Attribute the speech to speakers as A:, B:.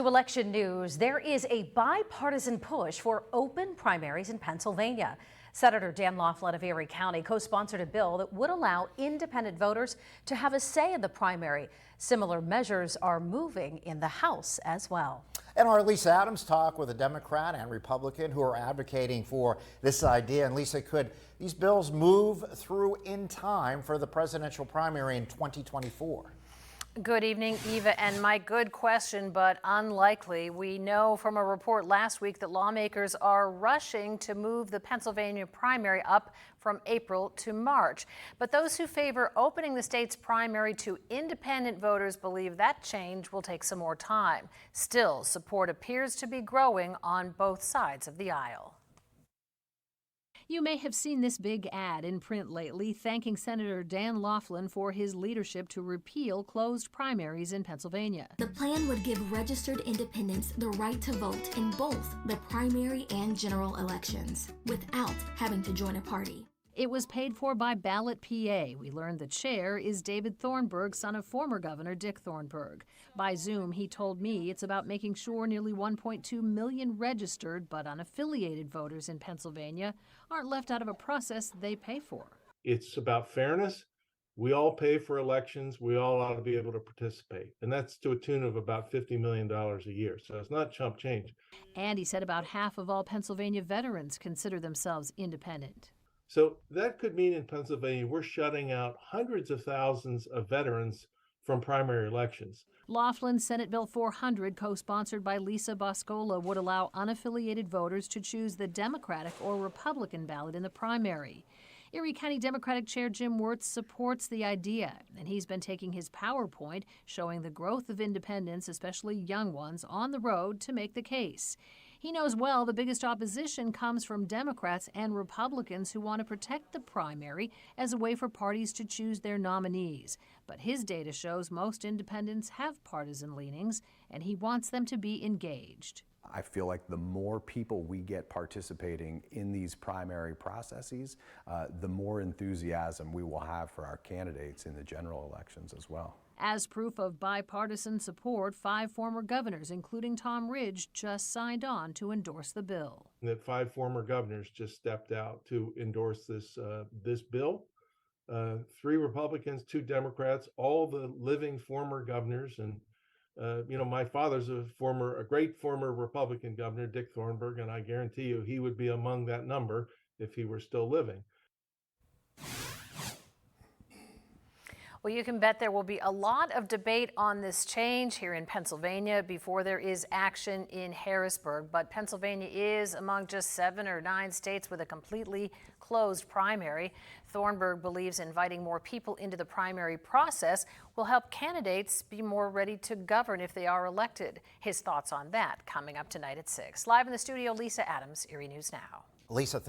A: To election news, there is a bipartisan push for open primaries in Pennsylvania. Senator Dan Laughlin of Erie County co-sponsored a bill that would allow independent voters to have a say in the primary. Similar measures are moving in the House as well.
B: And our Lisa Adams talked with a Democrat and Republican who are advocating for this idea. And Lisa, could these bills move through in time for the presidential primary in 2024?
C: Good evening, Eva and Mike. Good question, but unlikely. We know from a report last week that lawmakers are rushing to move the Pennsylvania primary up from April to March. But those who favor opening the state's primary to independent voters believe that change will take some more time. Still, support appears to be growing on both sides of the aisle.
D: You may have seen this big ad in print lately thanking Senator Dan Laughlin for his leadership to repeal closed primaries in Pennsylvania.
E: The plan would give registered independents the right to vote in both the primary and general elections without having to join a party.
D: It was paid for by Ballot PA. We learned the chair is David Thornburg, son of former Governor Dick Thornburg. By Zoom, he told me it's about making sure nearly 1.2 million registered but unaffiliated voters in Pennsylvania aren't left out of a process they pay for.
F: It's about fairness. We all pay for elections. We all ought to be able to participate. And that's to a tune of about $50 million a year. So it's not chump change.
D: And he said about half of all Pennsylvania veterans consider themselves independent.
F: So that could mean in Pennsylvania, we're shutting out hundreds of thousands of veterans from primary elections.
D: Laughlin's Senate Bill 400, co-sponsored by Lisa Boscola, would allow unaffiliated voters to choose the Democratic or Republican ballot in the primary. Erie County Democratic Chair Jim Wirtz supports the idea, and he's been taking his PowerPoint showing the growth of independents, especially young ones, on the road to make the case. He knows well the biggest opposition comes from Democrats and Republicans who want to protect the primary as a way for parties to choose their nominees. But his data shows most independents have partisan leanings, and he wants them to be engaged.
G: I feel like the more people we get participating in these primary processes, the more enthusiasm we will have for our candidates in the general elections as well.
D: As proof of bipartisan support, 5 former governors, including Tom Ridge, just signed on to endorse the bill.
F: That 5 former governors just stepped out to endorse this bill. 3 Republicans, 2 Democrats, all the living former governors. And my father's a great former Republican governor, Dick Thornburg, and I guarantee you he would be among that number if he were still living.
C: Well, you can bet there will be a lot of debate on this change here in Pennsylvania before there is action in Harrisburg. But Pennsylvania is among just 7 or 9 states with a completely closed primary. Thornburg believes inviting more people into the primary process will help candidates be more ready to govern if they are elected. His thoughts on that coming up tonight at 6. Live in the studio, Lisa Adams, Erie News Now.
B: Lisa,